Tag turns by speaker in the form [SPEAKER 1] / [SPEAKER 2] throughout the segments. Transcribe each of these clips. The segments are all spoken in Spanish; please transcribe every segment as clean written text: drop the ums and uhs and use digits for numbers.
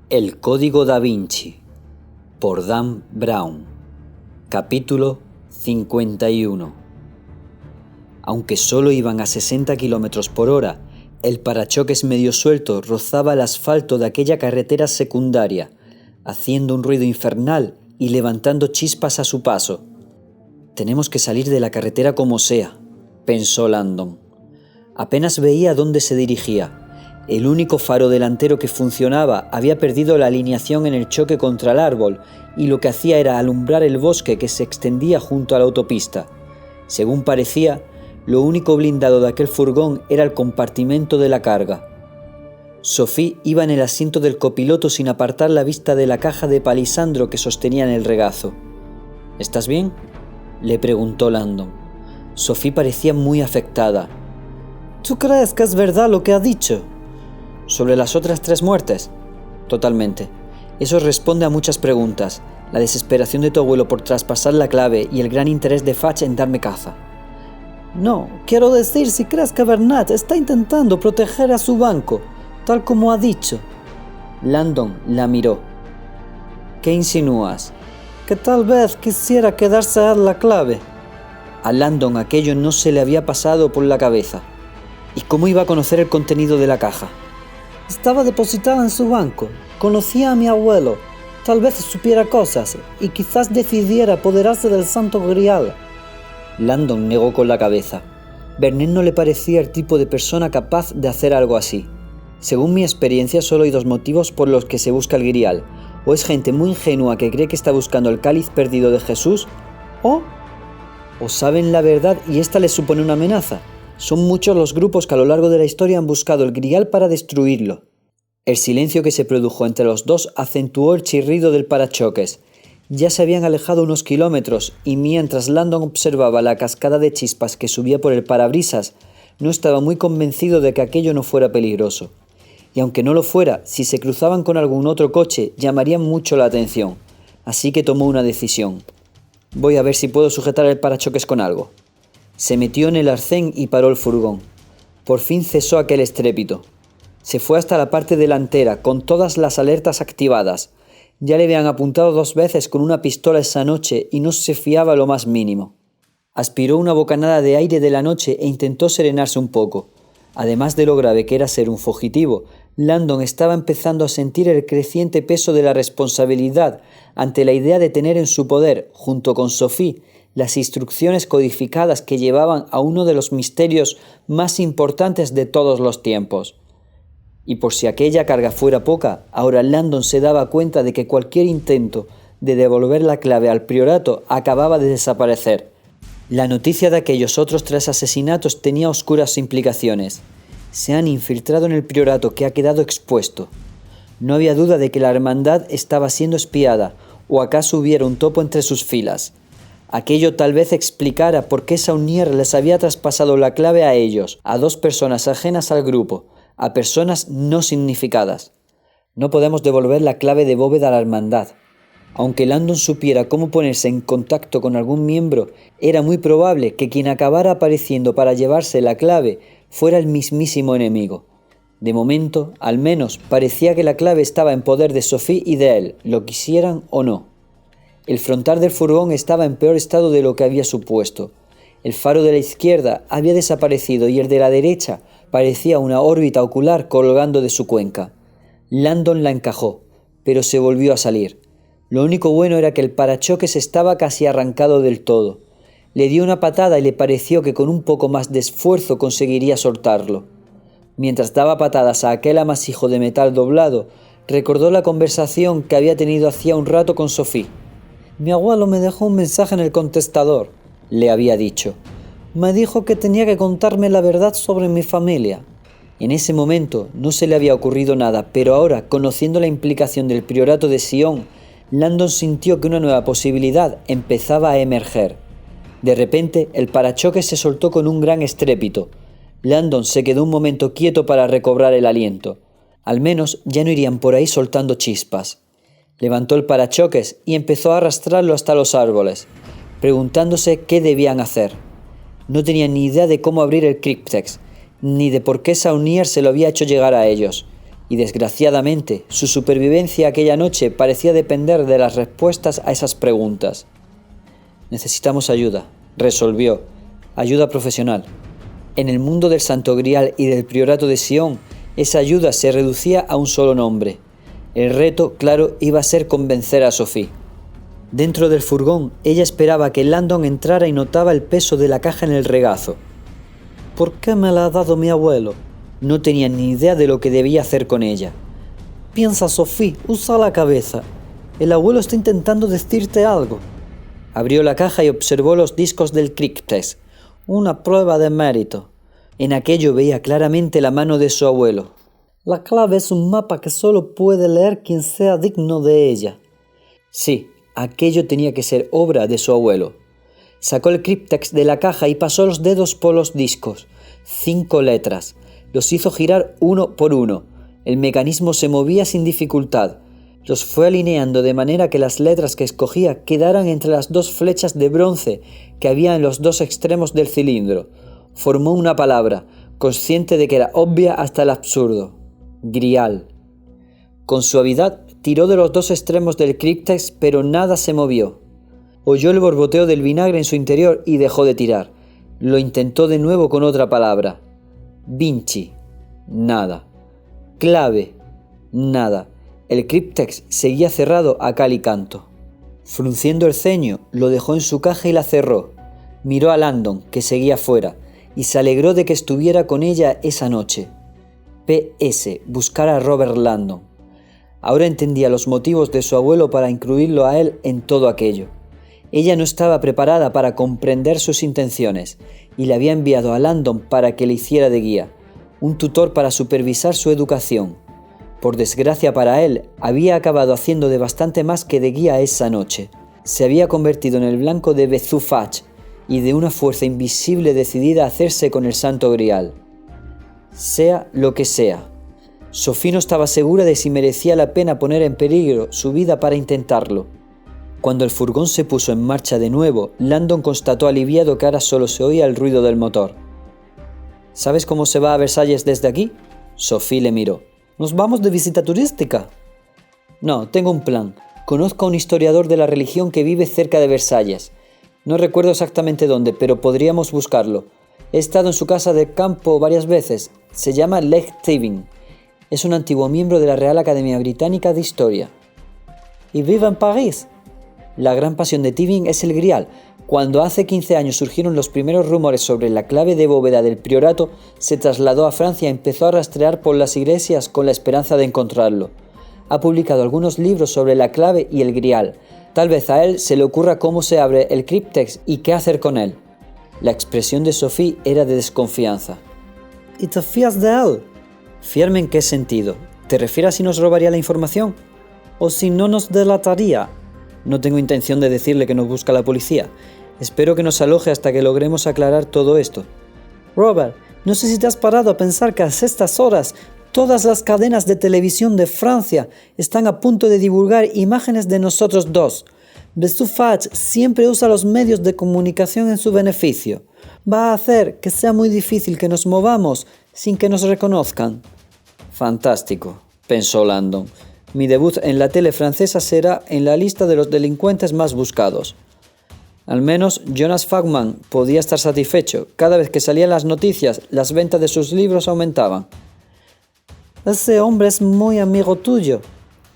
[SPEAKER 1] El Código Da Vinci, por Dan Brown. Capítulo 51. Aunque solo iban a 60 km por hora, el parachoques medio suelto rozaba el asfalto de aquella carretera secundaria, haciendo un ruido infernal y levantando chispas a su paso. «Tenemos que salir de la carretera como sea», pensó Landon. Apenas veía dónde se dirigía. El único faro delantero que funcionaba había perdido la alineación en el choque contra el árbol y lo que hacía era alumbrar el bosque que se extendía junto a la autopista. Según parecía, lo único blindado de aquel furgón era el compartimento de la carga. Sophie iba en el asiento del copiloto sin apartar la vista de la caja de palisandro que sostenía en el regazo. «¿Estás bien?», le preguntó Landon. Sophie parecía muy afectada.
[SPEAKER 2] ¿Tú crees que es verdad lo que ha dicho?
[SPEAKER 1] ¿Sobre las otras 3 muertes? Totalmente. Eso responde a muchas preguntas. La desesperación de tu abuelo por traspasar la clave y el gran interés de Fatch en darme caza.
[SPEAKER 2] No, quiero decir si crees que Bernat está intentando proteger a su banco, tal como ha dicho.
[SPEAKER 1] Landon la miró. ¿Qué insinúas?
[SPEAKER 2] Que tal vez quisiera quedarse a la clave.
[SPEAKER 1] A Landon aquello no se le había pasado por la cabeza. ¿Y cómo iba a conocer el contenido de la caja?
[SPEAKER 2] Estaba depositada en su banco. Conocía a mi abuelo. Tal vez supiera cosas y quizás decidiera apoderarse del Santo Grial.
[SPEAKER 1] Landon negó con la cabeza. Vernet no le parecía el tipo de persona capaz de hacer algo así. Según mi experiencia, solo hay 2 motivos por los que se busca el Grial. O es gente muy ingenua que cree que está buscando el cáliz perdido de Jesús, o saben la verdad y esta les supone una amenaza. Son muchos los grupos que a lo largo de la historia han buscado el Grial para destruirlo. El silencio que se produjo entre los dos acentuó el chirrido del parachoques. Ya se habían alejado unos kilómetros y mientras Landon observaba la cascada de chispas que subía por el parabrisas, no estaba muy convencido de que aquello no fuera peligroso. Y aunque no lo fuera, si se cruzaban con algún otro coche, llamarían mucho la atención. Así que tomó una decisión. «Voy a ver si puedo sujetar el parachoques con algo». Se metió en el arcén y paró el furgón. Por fin cesó aquel estrépito. Se fue hasta la parte delantera, con todas las alertas activadas. Ya le habían apuntado 2 veces con una pistola esa noche y no se fiaba lo más mínimo. Aspiró una bocanada de aire de la noche e intentó serenarse un poco. Además de lo grave que era ser un fugitivo, Landon estaba empezando a sentir el creciente peso de la responsabilidad ante la idea de tener en su poder, junto con Sophie, las instrucciones codificadas que llevaban a uno de los misterios más importantes de todos los tiempos. Y por si aquella carga fuera poca, ahora Landon se daba cuenta de que cualquier intento de devolver la clave al priorato acababa de desaparecer. La noticia de aquellos otros 3 asesinatos tenía oscuras implicaciones. Se han infiltrado en el priorato que ha quedado expuesto. No había duda de que la hermandad estaba siendo espiada, o acaso hubiera un topo entre sus filas. Aquello tal vez explicara por qué Saunier les había traspasado la clave a ellos, a 2 personas ajenas al grupo, a personas no significadas. No podemos devolver la clave de bóveda a la hermandad. Aunque Landon supiera cómo ponerse en contacto con algún miembro, era muy probable que quien acabara apareciendo para llevarse la clave fuera el mismísimo enemigo. De momento, al menos, parecía que la clave estaba en poder de Sophie y de él, lo quisieran o no. El frontal del furgón estaba en peor estado de lo que había supuesto. El faro de la izquierda había desaparecido y el de la derecha parecía una órbita ocular colgando de su cuenca. Landon la encajó, pero se volvió a salir. Lo único bueno era que el parachoques estaba casi arrancado del todo. Le dio una patada y le pareció que con un poco más de esfuerzo conseguiría soltarlo. Mientras daba patadas a aquel amasijo de metal doblado, recordó la conversación que había tenido hacía un rato con Sophie.
[SPEAKER 2] «Mi abuelo me dejó un mensaje en el contestador»,
[SPEAKER 1] le había dicho.
[SPEAKER 2] «Me dijo que tenía que contarme la verdad sobre mi familia».
[SPEAKER 1] En ese momento no se le había ocurrido nada, pero ahora, conociendo la implicación del priorato de Sion, Landon sintió que una nueva posibilidad empezaba a emerger. De repente, el parachoques se soltó con un gran estrépito. Landon se quedó un momento quieto para recobrar el aliento. Al menos ya no irían por ahí soltando chispas. Levantó el parachoques y empezó a arrastrarlo hasta los árboles, preguntándose qué debían hacer. No tenía ni idea de cómo abrir el cryptex, ni de por qué Saunier se lo había hecho llegar a ellos. y desgraciadamente su supervivencia aquella noche parecía depender de las respuestas a esas preguntas. Necesitamos ayuda, resolvió, ayuda profesional. En el mundo del Santo Grial y del Priorato de Sion, esa ayuda se reducía a un solo nombre. El reto, claro, iba a ser convencer a Sophie. Dentro del furgón, ella esperaba que Landon entrara y notaba el peso de la caja en el regazo.
[SPEAKER 2] ¿Por qué me la ha dado mi abuelo?
[SPEAKER 1] No tenía ni idea de lo que debía hacer con ella.
[SPEAKER 2] Piensa, Sophie, usa la cabeza. El abuelo está intentando decirte algo.
[SPEAKER 1] Abrió la caja y observó los discos del Cryptex.
[SPEAKER 2] Una prueba de mérito.
[SPEAKER 1] En aquello veía claramente la mano de su abuelo.
[SPEAKER 2] La clave es un mapa que solo puede leer quien sea digno de ella.
[SPEAKER 1] Sí, aquello tenía que ser obra de su abuelo. Sacó el Cryptex de la caja y pasó los dedos por los discos. 5 letras. Los hizo girar uno por uno. El mecanismo se movía sin dificultad. Los fue alineando de manera que las letras que escogía quedaran entre las 2 flechas de bronce que había en los 2 extremos del cilindro. Formó una palabra, consciente de que era obvia hasta el absurdo. Grial. Con suavidad tiró de los 2 extremos del Cryptex, pero nada se movió. Oyó el borboteo del vinagre en su interior y dejó de tirar. Lo intentó de nuevo con otra palabra. Vinci. Nada. Clave. Nada. El Cryptex seguía cerrado a cal y canto. Frunciendo el ceño, lo dejó en su caja y la cerró. Miró a Landon, que seguía fuera, y se alegró de que estuviera con ella esa noche. P.S. Buscar a Robert Landon. Ahora entendía los motivos de su abuelo para incluirlo a él en todo aquello. Ella no estaba preparada para comprender sus intenciones, y le había enviado a Landon para que le hiciera de guía, un tutor para supervisar su educación. Por desgracia para él, había acabado haciendo de bastante más que de guía esa noche. Se había convertido en el blanco de Bezufach y de una fuerza invisible decidida a hacerse con el Santo Grial. Sea lo que sea. Sophie no estaba segura de si merecía la pena poner en peligro su vida para intentarlo. Cuando el furgón se puso en marcha de nuevo, Landon constató aliviado que ahora solo se oía el ruido del motor. ¿Sabes cómo se va a Versalles desde aquí? Sophie le miró.
[SPEAKER 2] ¿Nos vamos de visita turística?
[SPEAKER 1] No, tengo un plan. Conozco a un historiador de la religión que vive cerca de Versalles. No recuerdo exactamente dónde, pero podríamos buscarlo. He estado en su casa de campo varias veces. Se llama Leg Tevin. Es un antiguo miembro de la Real Academia Británica de Historia.
[SPEAKER 2] ¿Y vive en París?
[SPEAKER 1] La gran pasión de Tevin es el Grial. Cuando hace 15 años surgieron los primeros rumores sobre la clave de bóveda del priorato, se trasladó a Francia y empezó a rastrear por las iglesias con la esperanza de encontrarlo. Ha publicado algunos libros sobre la clave y el Grial. Tal vez a él se le ocurra cómo se abre el Cryptex y qué hacer con él. La expresión de Sophie era de desconfianza.
[SPEAKER 2] ¿Y te fías de él?
[SPEAKER 1] ¿Fiarme en qué sentido? ¿Te refieres a si nos robaría la información?
[SPEAKER 2] ¿O si no nos delataría?
[SPEAKER 1] No tengo intención de decirle que nos busca la policía. Espero que nos aloje hasta que logremos aclarar todo esto.
[SPEAKER 2] Robert, no sé si te has parado a pensar que a estas horas todas las cadenas de televisión de Francia están a punto de divulgar imágenes de nosotros dos. Bezufach siempre usa los medios de comunicación en su beneficio. Va a hacer que sea muy difícil que nos movamos sin que nos reconozcan.
[SPEAKER 1] Fantástico, pensó Landon. Mi debut en la tele francesa será en la lista de los delincuentes más buscados. Al menos Jonas Fagman podía estar satisfecho. Cada vez que salían las noticias, las ventas de sus libros aumentaban.
[SPEAKER 2] Ese hombre es muy amigo tuyo.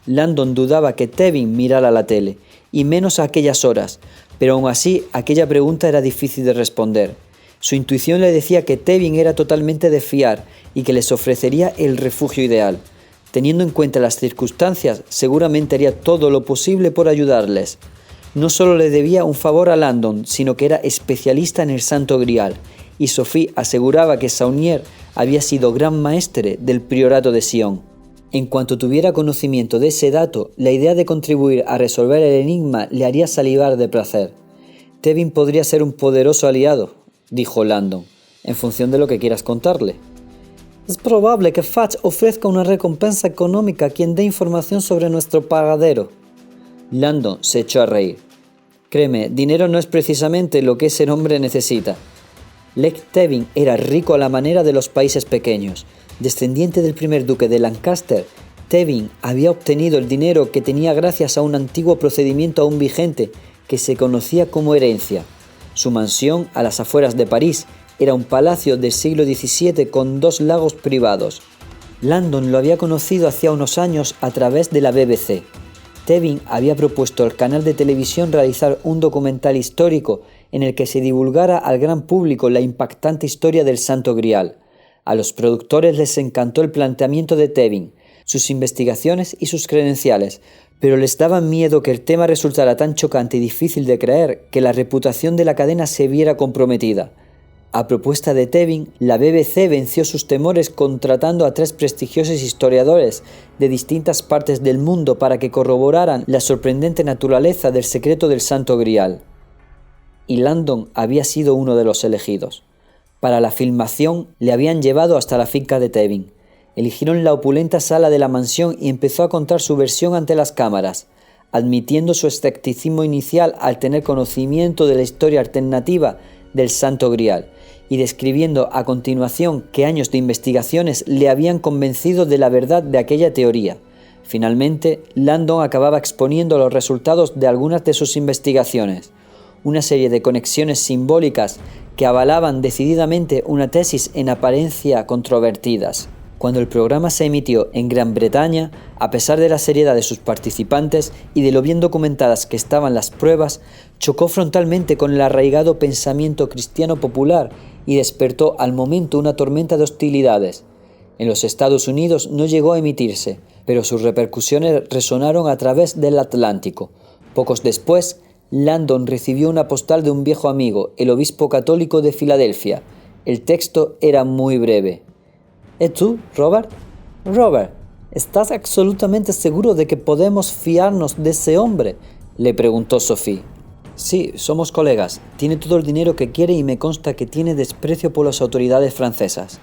[SPEAKER 1] Landon dudaba que Tevin mirara la tele, y menos a aquellas horas, pero aún así aquella pregunta era difícil de responder. Su intuición le decía que Tevin era totalmente de fiar y que les ofrecería el refugio ideal. Teniendo en cuenta las circunstancias, seguramente haría todo lo posible por ayudarles. No solo le debía un favor a Landon, sino que era especialista en el Santo Grial, y Sophie aseguraba que Saunier había sido gran maestre del priorato de Sion. En cuanto tuviera conocimiento de ese dato, la idea de contribuir a resolver el enigma le haría salivar de placer. Tevin podría ser un poderoso aliado, dijo Landon, en función de lo que quieras contarle.
[SPEAKER 2] Es probable que Fach ofrezca una recompensa económica a quien dé información sobre nuestro paradero.
[SPEAKER 1] Landon se echó a reír. Créeme, dinero no es precisamente lo que ese hombre necesita. Leg Tevin era rico a la manera de los países pequeños. Descendiente del primer duque de Lancaster, Tevin había obtenido el dinero que tenía gracias a un antiguo procedimiento aún vigente que se conocía como herencia. Su mansión, a las afueras de París, era un palacio del siglo XVII con 2 lagos privados. Landon lo había conocido hacía unos años a través de la BBC. Tevin había propuesto al canal de televisión realizar un documental histórico en el que se divulgara al gran público la impactante historia del Santo Grial. A los productores les encantó el planteamiento de Tevin, sus investigaciones y sus credenciales, pero les daba miedo que el tema resultara tan chocante y difícil de creer que la reputación de la cadena se viera comprometida. A propuesta de Tevin, la BBC venció sus temores contratando a 3 prestigiosos historiadores de distintas partes del mundo para que corroboraran la sorprendente naturaleza del secreto del Santo Grial. Y Landon había sido uno de los elegidos. Para la filmación le habían llevado hasta la finca de Tevin. Eligieron la opulenta sala de la mansión y empezó a contar su versión ante las cámaras, admitiendo su escepticismo inicial al tener conocimiento de la historia alternativa del Santo Grial, y describiendo a continuación que años de investigaciones le habían convencido de la verdad de aquella teoría. Finalmente, Landon acababa exponiendo los resultados de algunas de sus investigaciones, una serie de conexiones simbólicas que avalaban decididamente una tesis en apariencia controvertidas. Cuando el programa se emitió en Gran Bretaña, a pesar de la seriedad de sus participantes y de lo bien documentadas que estaban las pruebas, chocó frontalmente con el arraigado pensamiento cristiano popular y despertó al momento una tormenta de hostilidades. En los Estados Unidos no llegó a emitirse, pero sus repercusiones resonaron a través del Atlántico. Pocos después, Landon recibió una postal de un viejo amigo, el obispo católico de Filadelfia. El texto era muy breve.
[SPEAKER 2] ¿Y tú, Robert? Robert, ¿estás absolutamente seguro de que podemos fiarnos de ese hombre?,
[SPEAKER 1] le preguntó Sophie. Sí, somos colegas. Tiene todo el dinero que quiere y me consta que tiene desprecio por las autoridades francesas.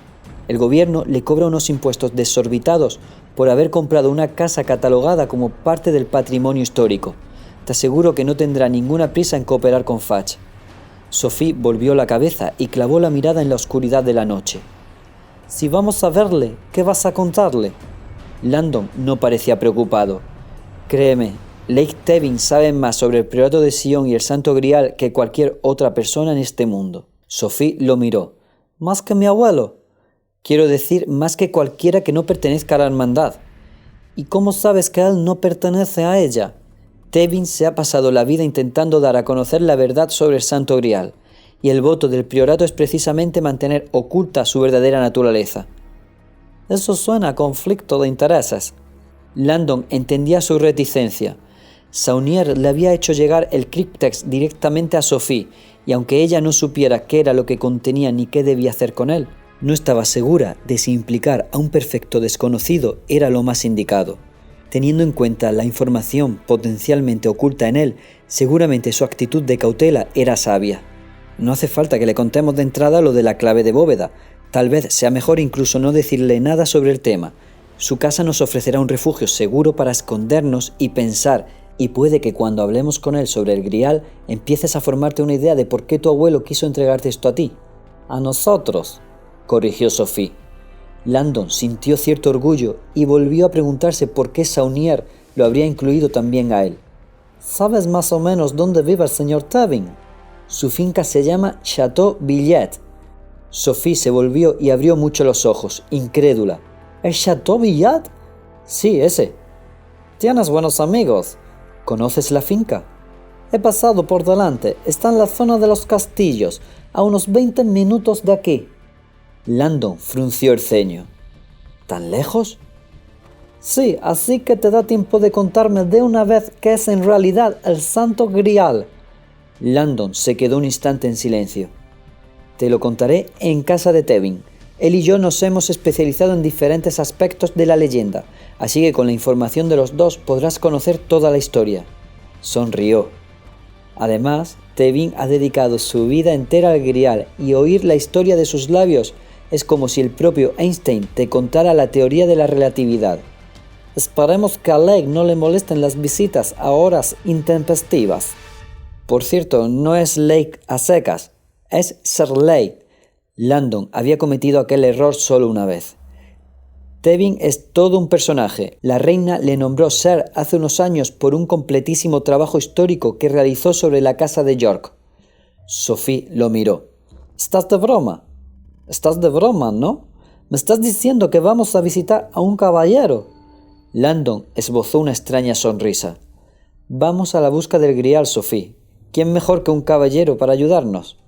[SPEAKER 1] El gobierno le cobra unos impuestos desorbitados por haber comprado una casa catalogada como parte del patrimonio histórico. Te aseguro que no tendrá ninguna prisa en cooperar con Fudge. Sophie volvió la cabeza y clavó la mirada en la oscuridad de la noche.
[SPEAKER 2] Si vamos a verle, ¿qué vas a contarle?
[SPEAKER 1] Landon no parecía preocupado. Créeme, Lake Tevin sabe más sobre el priorato de Sion y el Santo Grial que cualquier otra persona en este mundo. Sophie lo miró.
[SPEAKER 2] ¿Más que mi abuelo?
[SPEAKER 1] Quiero decir, más que cualquiera que no pertenezca a la hermandad.
[SPEAKER 2] ¿Y cómo sabes que él no pertenece a ella?
[SPEAKER 1] Tevin se ha pasado la vida intentando dar a conocer la verdad sobre el Santo Grial, y el voto del priorato es precisamente mantener oculta su verdadera naturaleza.
[SPEAKER 2] Eso suena a conflicto de intereses.
[SPEAKER 1] Landon entendía su reticencia. Saunier le había hecho llegar el críptex directamente a Sophie, y aunque ella no supiera qué era lo que contenía ni qué debía hacer con él, no estaba segura de si implicar a un perfecto desconocido era lo más indicado. Teniendo en cuenta la información potencialmente oculta en él, seguramente su actitud de cautela era sabia. No hace falta que le contemos de entrada lo de la clave de bóveda. Tal vez sea mejor incluso no decirle nada sobre el tema. Su casa nos ofrecerá un refugio seguro para escondernos y pensar, y puede que cuando hablemos con él sobre el Grial empieces a formarte una idea de por qué tu abuelo quiso entregarte esto a ti.
[SPEAKER 2] A nosotros,
[SPEAKER 1] corrigió Sophie. Landon sintió cierto orgullo y volvió a preguntarse por qué Saunier lo habría incluido también a él.
[SPEAKER 2] ¿Sabes más o menos dónde vive el señor Tevin?
[SPEAKER 1] Su finca se llama Chateau Villet. Sophie se volvió y abrió mucho los ojos, incrédula.
[SPEAKER 2] ¿El Chateau Villet?
[SPEAKER 1] Sí, ese.
[SPEAKER 2] ¿Tienes buenos amigos?
[SPEAKER 1] ¿Conoces la finca?
[SPEAKER 2] He pasado por delante. Está en la zona de los castillos, a unos 20 minutos de aquí.
[SPEAKER 1] Landon frunció el ceño. ¿Tan lejos?
[SPEAKER 2] Sí, así que te da tiempo de contarme de una vez qué es en realidad el Santo Grial.
[SPEAKER 1] Landon se quedó un instante en silencio. Te lo contaré en casa de Tevin. Él y yo nos hemos especializado en diferentes aspectos de la leyenda, así que con la información de los dos podrás conocer toda la historia. Sonrió. Además, Tevin ha dedicado su vida entera al Grial y oír la historia de sus labios es como si el propio Einstein te contara la teoría de la relatividad.
[SPEAKER 2] Esperemos que a Lake no le molesten las visitas a horas intempestivas.
[SPEAKER 1] Por cierto, no es Lake a secas, es Sir Lake. Landon había cometido aquel error solo una vez. Tevin es todo un personaje. La reina le nombró Sir hace unos años por un completísimo trabajo histórico que realizó sobre la casa de York. Sophie lo miró. ¿Estás de broma? Estás de broma, ¿no? ¿Me estás diciendo que vamos a visitar a un caballero? Landon esbozó una extraña sonrisa. Vamos a la busca del grial, Sophie. ¿Quién mejor que un caballero para ayudarnos?